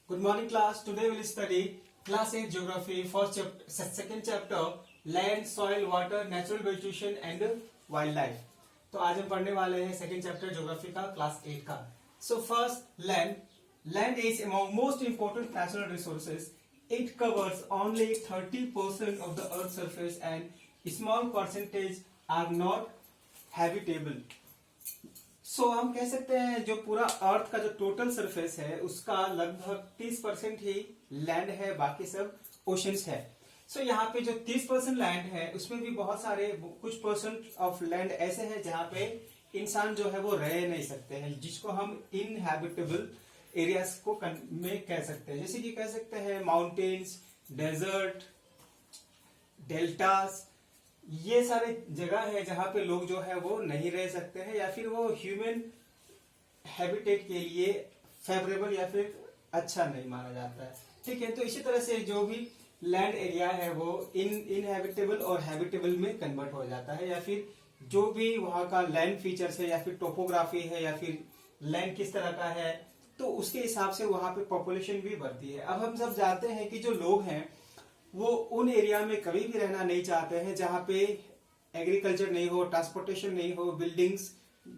Good morning, class. Today we will study class 8 geography first chapter, second chapter land, soil, water, natural vegetation and wildlife. तो आज हम पढ़ने वाले हैं second chapter geography का class 8 का. So first land. Land is among most important natural resources. It covers only 30% of the Earth's surface and small percentage are not habitable. सो हम कह सकते हैं जो पूरा अर्थ का जो टोटल सरफेस है उसका लगभग 30% ही लैंड है, बाकी सब ओशंस है. सो यहाँ पे जो 30% लैंड है उसमें भी बहुत सारे कुछ परसेंट ऑफ लैंड ऐसे हैं जहाँ पे इंसान जो है वो रह नहीं सकते हैं, जिसको हम इनहैबिटेबल एरियाज को में कह सकते हैं. जैसे कि कह सकते हैं माउंटेन्स, डेजर्ट, डेल्टास, ये सारे जगह है जहां पे लोग जो है वो नहीं रह सकते हैं या फिर वो ह्यूमन हैबिटेट के लिए फेवरेबल या फिर अच्छा नहीं माना जाता है. ठीक है, तो इसी तरह से जो भी लैंड एरिया है वो इनहैबिटेबल और हैबिटेबल में कन्वर्ट हो जाता है, या फिर जो भी वहां का लैंड फीचर्स है या फिर टोपोग्राफी है या फिर लैंड किस तरह का है तो उसके हिसाब से वहां पे पॉपुलेशन भी बढ़ती है. अब हम सब जानते हैं कि जो लोग हैं वो उन एरिया में कभी भी रहना नहीं चाहते हैं जहां पे एग्रीकल्चर नहीं हो, ट्रांसपोर्टेशन नहीं हो, बिल्डिंग्स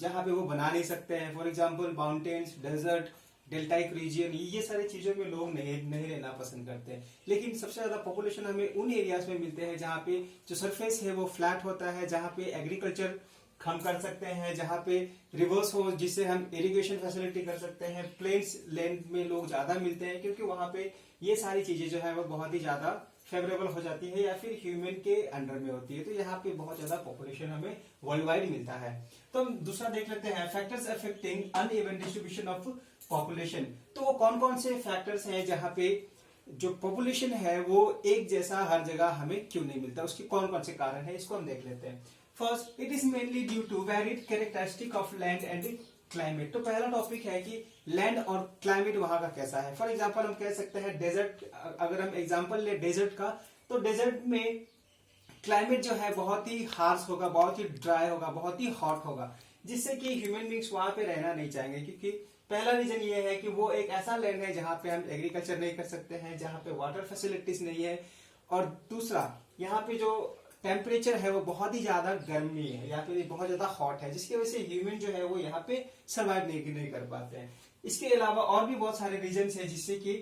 जहां पे वो बना नहीं सकते हैं. For example mountains, desert, deltaic region, ये सारी चीजों में लोग नहीं रहना पसंद करते हैं. लेकिन सबसे ज्यादा पॉपुलेशन हमें उन एरियाज में मिलते हैं जहां पे जो सरफेस है वो फ्लैट होता है, जहां पे एग्रीकल्चर हम कर सकते हैं, जहां पे रिवर्स हो जिससे हम इरिगेशन फैसिलिटी कर सकते हैं. प्लेन्स लैंड में लोग ज्यादा मिलते हैं क्योंकि वहां पे ये सारी चीजें जो है वो बहुत ही ज्यादा फेवरेबल हो जाती है या फिर ह्यूमन के अंडर में होती है. तो यहाँ पे बहुत ज्यादा पॉपुलेशन हमें वर्ल्ड वाइड मिलता है. तो हम दूसरा देख लेते हैं factors affecting uneven distribution of population. तो वो कौन कौन से फैक्टर्स हैं जहाँ पे जो पॉपुलेशन है वो एक जैसा हर जगह हमें क्यों नहीं मिलता, उसके कौन कौन से कारण है इसको हम देख लेते हैं. First, it is mainly due to varied characteristic of land and climate. तो पहला टॉपिक है कि लैंड और क्लाइमेट वहां का कैसा है. फॉर एग्जांपल हम कह सकते हैं डेजर्ट, अगर हम एग्जांपल ले डेजर्ट का, तो डेजर्ट में क्लाइमेट जो है बहुत ही हार्श होगा, बहुत ही ड्राई होगा, बहुत ही हॉट होगा, जिससे कि ह्यूमन बींग्स वहां पे रहना नहीं चाहेंगे. क्योंकि पहला रीजन ये है कि वो एक ऐसा लैंड है जहां पे हम एग्रीकल्चर नहीं कर सकते हैं, जहां पे वाटर फैसिलिटीज नहीं है. और दूसरा, यहाँ पे जो टेम्परेचर है वो बहुत ही ज्यादा गर्मी है या फिर बहुत ज्यादा हॉट है, जिसकी वजह से ह्यूमन जो है वो यहाँ पे सर्वाइव नहीं कर पाते हैं. इसके अलावा और भी बहुत सारे रीजन है जिससे कि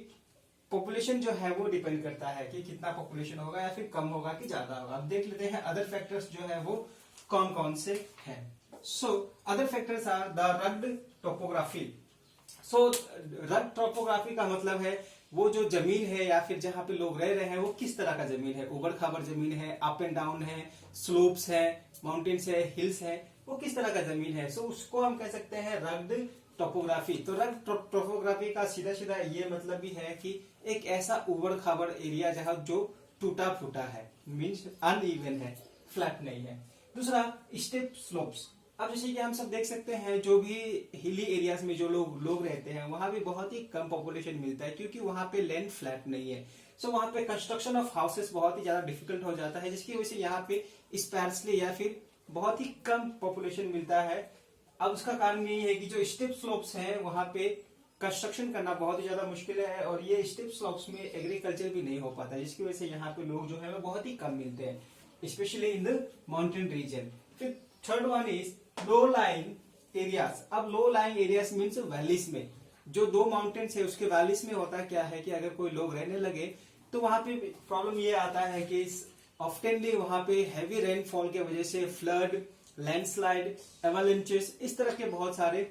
पॉपुलेशन जो है वो डिपेंड करता है कि कितना पॉपुलेशन होगा या फिर कम होगा कि ज्यादा होगा. अब देख लेते हैं अदर फैक्टर्स जो है वो कौन कौन से हैं. So other factors are the rugged topography. So rugged topography का मतलब है वो जो जमीन है या फिर जहां पे लोग रह रहे हैं वो किस तरह का जमीन है. उबड़ खाबड़ जमीन है, अप एंड डाउन है, स्लोप्स है, माउंटेन्स है, हिल्स है, वो किस तरह का जमीन है. सो उसको हम कह सकते हैं रग्ड टोपोग्राफी. तो रग्ड टोपोग्राफी का सीधा सीधा ये मतलब भी है कि एक ऐसा उबड़ खाबड़ एरिया जहां जो टूटा फूटा है, मीन्स अनइवन है, फ्लैट नहीं है. दूसरा, स्टेप स्लोप्स. अब जैसे कि हम सब देख सकते हैं जो भी हिली एरियाज में जो लोग रहते हैं वहां भी बहुत ही कम पॉपुलेशन मिलता है क्योंकि वहां पे लैंड फ्लैट नहीं है. सो वहां पे कंस्ट्रक्शन ऑफ हाउसेस बहुत ही ज्यादा डिफिकल्ट हो जाता है, जिसकी वजह से यहाँ पे स्पैर्सली या फिर बहुत ही कम पॉपुलेशन मिलता है. अब उसका कारण यही है कि जो स्टेप स्लोप्स हैं वहां पे कंस्ट्रक्शन करना बहुत ही ज्यादा मुश्किल है और ये स्टेप स्लोप्स में एग्रीकल्चर भी नहीं हो पाता, जिसकी वजह से यहाँ पे लोग जो है वो बहुत ही कम मिलते हैं, specially in the mountain region. फिर third one is low lying areas. अब low lying areas means valleys में जो दो माउंटेन्स है उसके वैलीज में होता क्या है कि अगर कोई लोग रहने लगे तो वहां पे प्रॉब्लम ये आता है कि ऑफ्टेनली वहां पे हैवी रेनफॉल के वजह से फ्लड, लैंडस्लाइड, एवलांचेस, इस तरह के बहुत सारे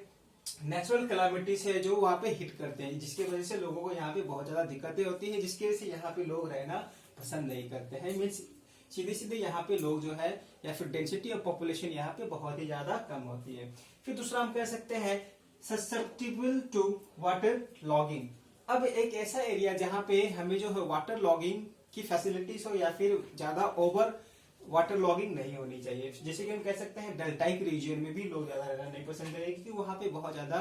नेचुरल कैलामिटीज है जो वहां पे हिट करते हैं, जिसकी वजह से लोगों को यहाँ पे बहुत ज्यादा दिक्कतें होती है, जिसकी वजह से यहाँ पे लोग रहना पसंद नहीं करते हैं. मीन्स सीधे सीधे यहाँ पे लोग जो है या फिर डेंसिटी ऑफ पॉपुलेशन यहाँ पे बहुत ही ज्यादा कम होती है. फिर दूसरा हम कह सकते हैं ससेप्टिबल टू वाटर लॉगिंग. अब एक ऐसा एरिया जहाँ पे हमें जो है वाटर लॉगिंग की फैसिलिटीज हो या फिर ज्यादा ओवर वाटर लॉगिंग नहीं होनी चाहिए. जैसे कि हम कह सकते हैं डेल्टाइक रीजन में भी लोग ज्यादा रहना नहीं पसंद करेंगे क्योंकि वहां पे बहुत ज्यादा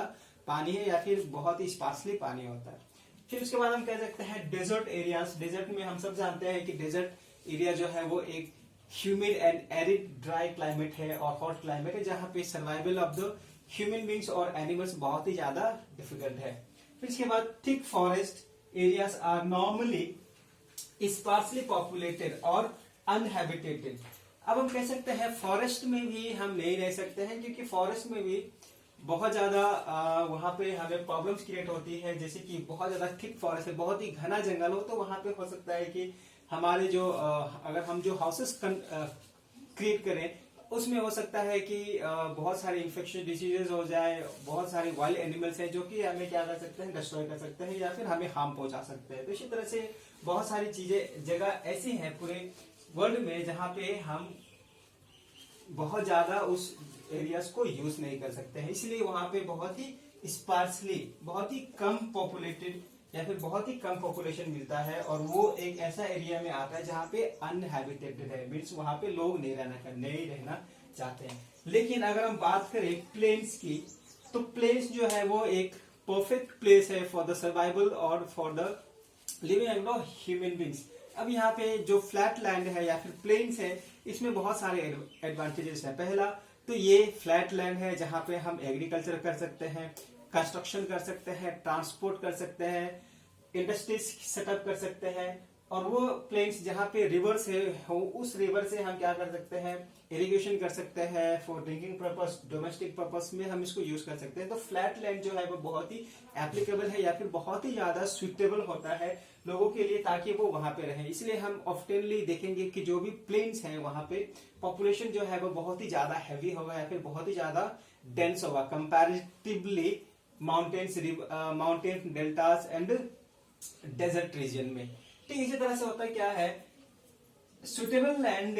पानी है या फिर बहुत ही स्पार्सली पानी होता है. फिर उसके बाद हम कह सकते हैं डेजर्ट एरियाज. डेजर्ट में हम सब जानते हैं कि डेजर्ट एरिया जो है वो एक humid and arid dry climate है और हॉट क्लाइमेट है जहां पे survival of the human beings और एनिमल्स बहुत ही ज्यादा डिफिकल्ट है. फिर इसके बाद thick forest areas are normally sparsely populated और uninhabited। अब हम कह सकते हैं फॉरेस्ट में भी हम नहीं रह सकते हैं, क्योंकि फॉरेस्ट में भी बहुत ज्यादा वहां पे हमें प्रॉब्लम्स क्रिएट होती है। जैसे कि बहुत ज्यादा थिक फॉरेस्ट है, बहुत ही घना जंगल हो, तो वहां पे हो सकता है कि हमारे जो अगर हम जो हाउसेस क्रिएट करें उसमें हो सकता है कि बहुत सारे इन्फेक्शन डिसीजेज हो जाए, बहुत सारे वाइल्ड एनिमल्स हैं जो कि हमें क्या कर सकते हैं, डिस्ट्रॉय कर सकते हैं या फिर हमें हार्म पहुंचा सकते हैं। तो इसी तरह से बहुत सारी चीजें जगह ऐसी हैं पूरे वर्ल्ड में जहां पे हम बहुत ज्यादा उस एरियाज को यूज नहीं कर सकते हैं, इसलिए वहां पे बहुत ही स्पार्सली, बहुत ही कम पॉपुलेटेड या फिर बहुत ही कम पॉपुलेशन मिलता है, और वो एक ऐसा एरिया में आता है जहाँ पे अनहैबिटेटेड है, मीन्स वहां पे लोग नहीं रहना चाहते हैं। लेकिन अगर हम बात करें प्लेन्स की, तो प्लेन्स जो है वो एक परफेक्ट प्लेस है फॉर द सर्वाइवल और for the living of human beings. अब यहाँ पे जो फ्लैट लैंड है या फिर प्लेन्स है, इसमें बहुत सारे एडवांटेजेस है। पहला तो ये फ्लैट लैंड है जहाँ पे हम एग्रीकल्चर कर सकते हैं, कंस्ट्रक्शन कर सकते हैं, ट्रांसपोर्ट कर सकते हैं, इंडस्ट्रीज सेटअप कर सकते हैं। और वो प्लेन्स जहाँ पे रिवर्स है, उस रिवर से हम क्या कर सकते हैं, इरिगेशन कर सकते हैं, for drinking purpose, domestic purpose में हम इसको यूज कर सकते हैं। तो फ्लैट लैंड जो है वो बहुत ही एप्लीकेबल है या फिर बहुत ही ज्यादा सुइटेबल होता है लोगों के लिए, ताकि वो वहां पे रहें। इसलिए हम ऑफ्टेनली देखेंगे कि जो भी प्लेन्स हैं वहां पे पॉपुलेशन जो है वो बहुत ही ज्यादा हैवी होगा या फिर बहुत ही ज्यादा डेंस होगा comparatively mountain deltas and desert region में। ठीक इसी तरह से होता है क्या है, suitable land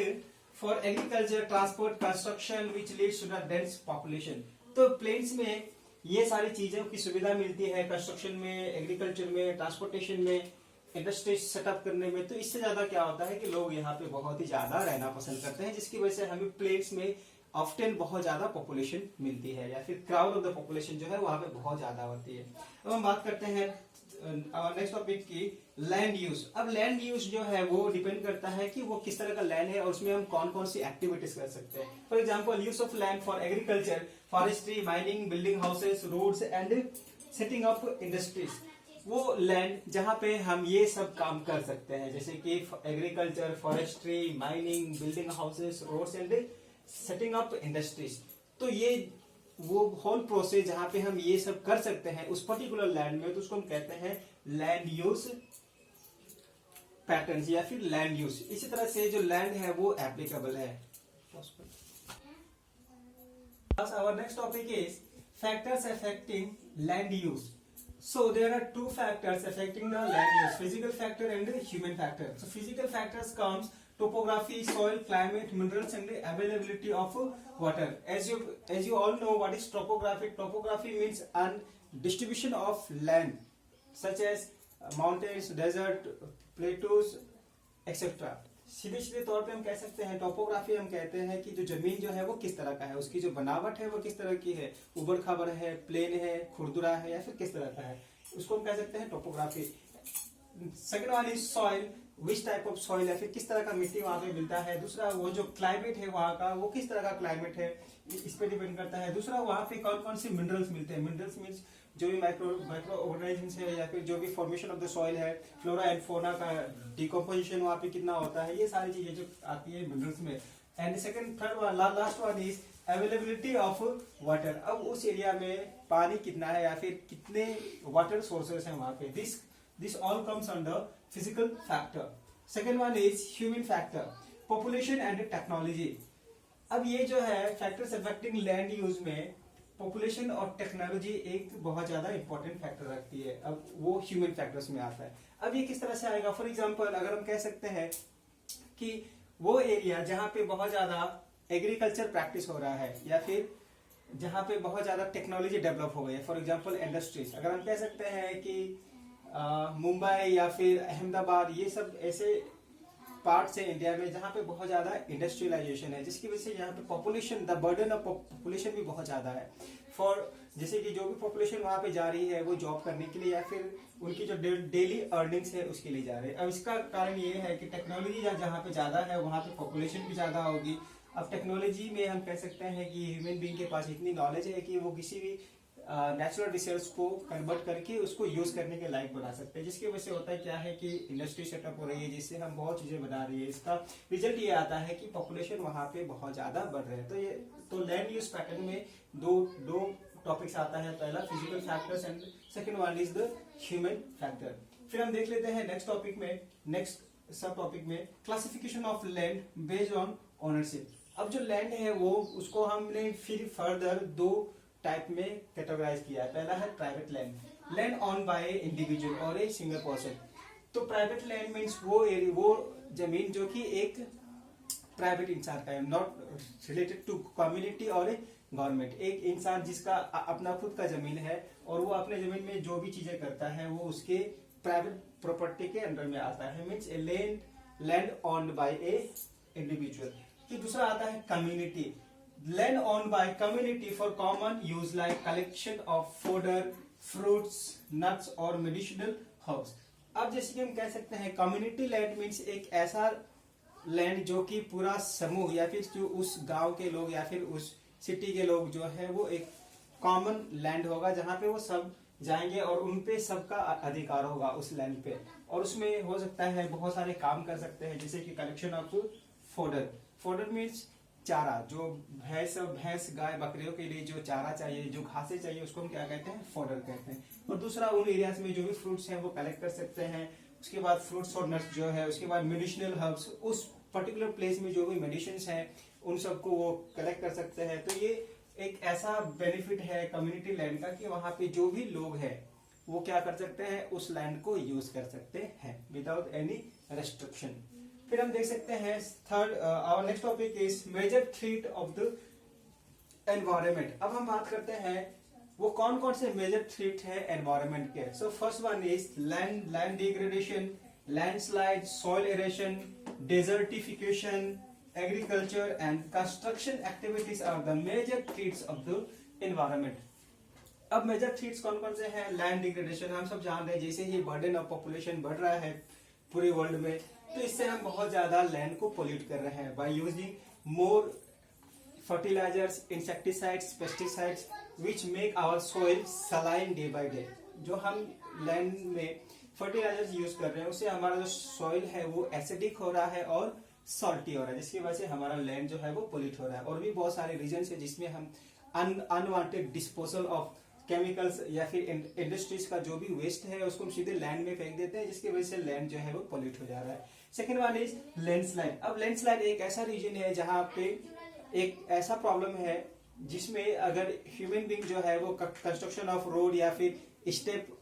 for agriculture, transport, construction which leads to the dense population. तो प्लेन्स में ये सारी चीजों की सुविधा मिलती है, कंस्ट्रक्शन में, एग्रीकल्चर में, ट्रांसपोर्टेशन में, इंडस्ट्री सेटअप करने में। तो इससे ज्यादा क्या होता है कि लोग यहाँ पे बहुत ही ज्यादा रहना पसंद करते हैं, जिसकी वजह से हमें प्लेन्स में ऑफ्टन बहुत ज्यादा पॉपुलेशन मिलती है या फिर क्राउड ऑफ द पॉपुलेशन जो है वहां पे बहुत ज्यादा होती है। अब हम बात करते हैं नेक्स्ट टॉपिक की, लैंड यूज। अब लैंड यूज जो है वो डिपेंड करता है कि वो किस तरह का लैंड है और उसमें हम कौन कौन सी एक्टिविटीज कर सकते हैं। For example use of land for agriculture, forestry, mining, building houses, roads and setting up industries. वो लैंड जहां पे हम ये सब काम कर सकते हैं, जैसे कि agriculture, forestry, mining, building houses, roads and setting up industries. तो ये वो होल प्रोसेस जहां पे हम ये सब कर सकते हैं उस पर्टिकुलर लैंड में, तो उसको हम कहते हैं लैंड यूज पैटर्न्स या फिर लैंड यूज। इसी तरह से जो लैंड है वो एप्लीकेबल है। Our next topic is factors affecting land use. So there are two factors affecting the land use: physical factor and human factor. So physical factors comes topography, soil, climate, minerals, and the availability of water. As you all know, what is topography? Topography means a distribution of land, such as mountains, desert, plateaus, etc. सीधे तौर पे हम कह सकते हैं topography हम कहते हैं कि जो जमीन जो है वो किस तरह का है, उसकी जो बनावट है वो किस तरह की है, उबड़ खाबड़ है, प्लेन है, खुरदुरा है या फिर किस तरह का है, उसको हम कह सकते हैं topography. Second one is soil, which type of soil है, फिर किस तरह का मिट्टी वहां पे मिलता है। दूसरा वो जो क्लाइमेट है वहां का, वो किस तरह का क्लाइमेट है, इस पे डिपेंड करता है। दूसरा वहां पे कौन कौन से मिनरल्स मिलते हैं, मिनरल्स मीन्स जो भी माइक्रो ऑर्गेनिजम्स है या फिर जो भी फॉर्मेशन ऑफ द सॉइल है, फ्लोरा एंड फोना का डिकम्पोजिशन वहां पे कितना होता है, ये सारी चीजें जो आती है मिनरल्स में। And second third one last one is availability of water. अब उस एरिया में पानी कितना है या फिर कितने वाटर सोर्सेस हैं वहां पे, this all comes under physical factor. Second one is human factor, population and technology. अब ये जो है फैक्टर्स अफेक्टिंग लैंड यूज में पॉपुलेशन और टेक्नोलॉजी एक बहुत ज्यादा इंपॉर्टेंट फैक्टर रखती है। अब वो ह्यूमन फैक्टर्स में आता है। अब ये किस तरह से आएगा, फॉर एग्जांपल अगर हम कह सकते हैं कि वो एरिया जहां पे बहुत ज्यादा एग्रीकल्चर प्रैक्टिस हो रहा है या फिर जहां पे बहुत ज्यादा टेक्नोलॉजी डेवलप हो गई है, फॉर एग्जांपल इंडस्ट्रीज। अगर हम कह सकते हैं कि मुंबई या फिर अहमदाबाद, ये सब ऐसे पार्ट्स है इंडिया में जहां पे बहुत ज्यादा इंडस्ट्रियलाइजेशन है, जिसकी वजह से यहाँ पे population, the burden of population भी बहुत ज्यादा है। फॉर जैसे कि जो भी पॉपुलेशन वहां पे जा रही है वो जॉब करने के लिए या फिर उनकी जो डेली अर्निंग्स है उसके लिए जा रहे हैं। अब इसका कारण ये है कि टेक्नोलॉजी जहाँ पे ज्यादा है वहां पे पॉपुलेशन भी ज्यादा होगी। अब टेक्नोलॉजी में हम कह सकते हैं कि ह्यूमन बीइंग के पास इतनी नॉलेज है कि वो किसी भी नेचुरल रिसोर्स को कन्वर्ट करके उसको यूज करने के लायक बना सकते हैं, जिसकी वजह से होता है क्या है कि इंडस्ट्री सेटअप हो रही है जिससे हम बहुत चीजें बना रही है। इसका रिजल्ट ये आता है कि पॉपुलेशन वहां पे बहुत ज्यादा बढ़ रहे हैं। तो लैंड यूज पैटर्न में दो टॉपिक्स आता है, पहला physical factors and second one is the human factor. फिर हम देख लेते हैं नेक्स्ट सब टॉपिक में classification of land based on ownership. अब जो लैंड है वो उसको हमने फिर फर्दर दो टाइप में कैटेगराइज किया है। पहला है private land, land owned by individual और ए सिंगल पर्सन। तो प्राइवेट लैंड मीन्स वो जमीन जो कि एक प्राइवेट इंसान का है, नॉट रिलेटेड टू कम्युनिटी और ए गवर्नमेंट। एक इंसान जिसका अपना खुद का जमीन है और वो अपने जमीन में जो भी चीजें करता है वो उसके प्राइवेट प्रॉपर्टी के अंडर में आता है, means a land owned by a individual. फिर दूसरा आता है community, land owned by community for common use like collection of fodder, fruits, nuts और मेडिसिनल हर्ब्स। अब जैसे कि हम कह सकते हैं कम्युनिटी लैंड मीन्स एक ऐसा लैंड जो कि पूरा समूह या फिर जो उस गांव के लोग या फिर उस सिटी के लोग जो है वो एक कॉमन लैंड होगा जहां पे वो सब जाएंगे और उनपे सबका अधिकार होगा उस लैंड पे, और उसमें हो सकता है बहुत सारे काम कर सकते हैं जैसे कि कलेक्शन ऑफ फोडर मीन्स चारा, जो भैंस गाय बकरियों के लिए जो चारा चाहिए, जो घासें चाहिए, उसको हम क्या कहते हैं, फोडर कहते हैं। और दूसरा उन एरियाज में जो भी फ्रूट्स हैं वो कलेक्ट कर सकते हैं। उसके बाद फ्रूट्स और नट्स जो है, उसके बाद मेडिसिनल हर्ब्स, उस पर्टिकुलर प्लेस में जो भी मेडिसिन है उन सबको वो कलेक्ट कर सकते हैं। तो ये एक ऐसा बेनिफिट है कम्युनिटी लैंड का कि वहां पे जो भी लोग हैं वो क्या कर सकते हैं, उस लैंड को यूज कर सकते हैं विदाउट एनी रेस्ट्रिक्शन। फिर हम देख सकते हैं third, our next topic is major threat of the environment. अब हम बात करते हैं वो कौन कौन से मेजर थ्रेट है एनवायरनमेंट के। So first one is land degradation, landslide, soil erosion, desertification, agriculture and construction activities are the major threats of the environment। अब मेजर थ्रेट्स कौन कौन से हैं? लैंड डिग्रेडेशन, हम सब जान रहे हैं जैसे ही बर्डन ऑफ पॉपुलेशन बढ़ रहा है पूरे वर्ल्ड में, तो इससे हम बहुत ज्यादा लैंड को पोल्यूट कर रहे हैं by using more fertilizers, insecticides, pesticides which make our soil saline day by day. जो हम लैंड में फर्टिलाइजर्स यूज कर रहे हैं उससे हमारा जो सॉइल है वो एसिडिक हो रहा है और सॉल्टी हो रहा है, जिसकी वजह से हमारा लैंड जो है वो पोल्यूट हो रहा है। और भी बहुत सारे रीजन है जिसमें हम अनवांटेड डिस्पोजल ऑफ केमिकल्स या फिर इंडस्ट्रीज का जो भी वेस्ट है उसको हम सीधे लैंड में फेंक देते हैं, जिसकी वजह से लैंड जो है वो पोल्यूट हो जा रहा है। Second one is landslide. अब लैंडस्लाइड एक ऐसा रीजन है जहां पे एक ऐसा प्रॉब्लम है जिसमें अगर ह्यूमन बींग जो है वो कंस्ट्रक्शन ऑफ रोड या फिर स्टेप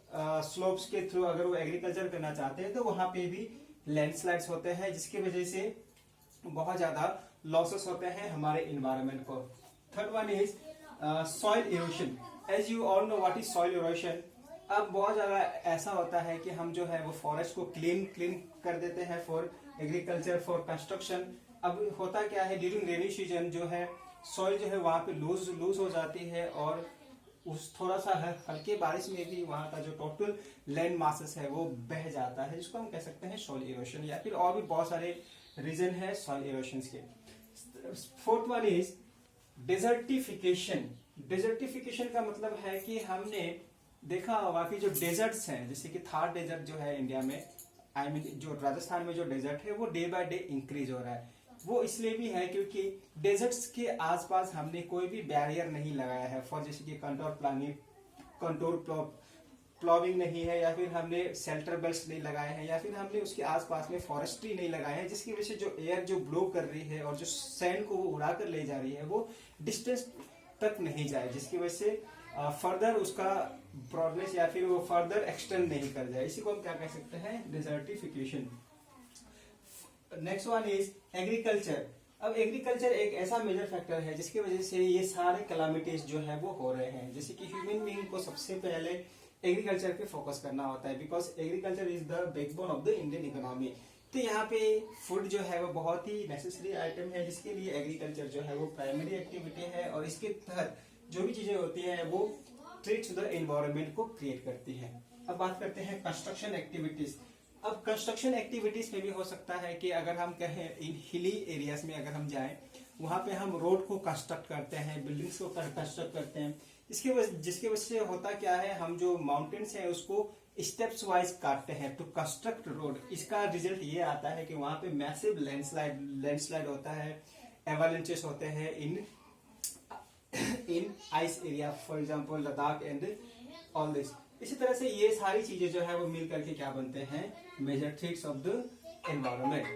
स्लोप्स के थ्रू अगर वो एग्रीकल्चर करना चाहते हैं तो वहां पे भी लैंडस्लाइड्स होते हैं, जिसकी वजह से बहुत ज्यादा लॉसेस होते हैं हमारे इन्वायरमेंट को। Third one is soil erosion. As you all know what is soil erosion. अब बहुत ज्यादा ऐसा होता है कि हम जो है वो फॉरेस्ट को क्लीन कर देते हैं फॉर एग्रीकल्चर, फॉर कंस्ट्रक्शन। अब होता क्या है, ड्यूरिंग रेनी सीजन जो है सॉइल जो है वहां पे लूज हो जाती है और उस थोड़ा सा हल्के बारिश में भी वहां का जो टोटल लैंड मासेस है वो बह जाता है, जिसको हम कह सकते हैं सॉइल इरोशन, या फिर और भी बहुत सारे रीजन है सॉइल इरोशन के। Fourth one is desertification. Desertification का मतलब है कि हमने देखा होगा कि जो डेजर्ट्स हैं जैसे कि थार डेजर्ट जो है इंडिया में, जो राजस्थान में जो डेजर्ट है वो डे बाय डे इंक्रीज हो रहा है। वो इसलिए भी है क्योंकि डेजर्ट्स के आसपास हमने कोई भी बैरियर नहीं लगाया है फॉर जैसे कि कंटोर प्लॉविंग नहीं है, या फिर हमने शेल्टर बेल्ट नहीं लगाए हैं, या फिर हमने उसके आसपास में फॉरेस्ट्री नहीं लगाए हैं, जिसकी वजह से जो एयर जो ब्लो कर रही है और जो सैंड को वो उड़ा कर ले जा रही है वो डिस्टेंस तक नहीं जाए, जिसकी वजह से फर्दर उसका ब्रॉडनेस या फिर वो फर्दर एक्सटेंड नहीं कर जाए। इसी को हम क्या कह सकते हैं, desertification. Next one is agriculture. अब एग्रीकल्चर एक ऐसा मेजर फैक्टर है जिसकी वजह से ये सारे कैलामिटीज जो है वो हो रहे हैं। जैसे कि ह्यूमन बीइंग को सबसे पहले एग्रीकल्चर पे फोकस करना होता है, because agriculture is the backbone of the Indian economy. तो यहाँ पे फूड जो है वो बहुत ही नेसेसरी आइटम है, जिसके लिए एग्रीकल्चर जो है वो प्राइमरी एक्टिविटी है, और इसके तहत जो भी चीजें होती हैं वो थ्रेट्स टू द एनवायरनमेंट को क्रिएट करती है। अब बात करते हैं कंस्ट्रक्शन एक्टिविटीज। अब कंस्ट्रक्शन एक्टिविटीज में भी हो सकता है कि अगर हम कहें इन हिली एरियाज में अगर हम जाएं वहां पे हम रोड को कंस्ट्रक्ट करते हैं, बिल्डिंग्स को कंस्ट्रक्ट करते हैं, जिसके वजह से होता क्या है, हम जो माउंटेन्स है उसको स्टेप्स वाइज काटते हैं टू कंस्ट्रक्ट रोड। इसका रिजल्ट ये आता है कि वहां पे मैसिव लैंडस्लाइड होता है, एवालेंचेस होते हैं in ice area, for example Ladakh and all this. इसी तरह से ये सारी चीजें जो है वो मिल करके क्या बनते हैं, major threats of the environment.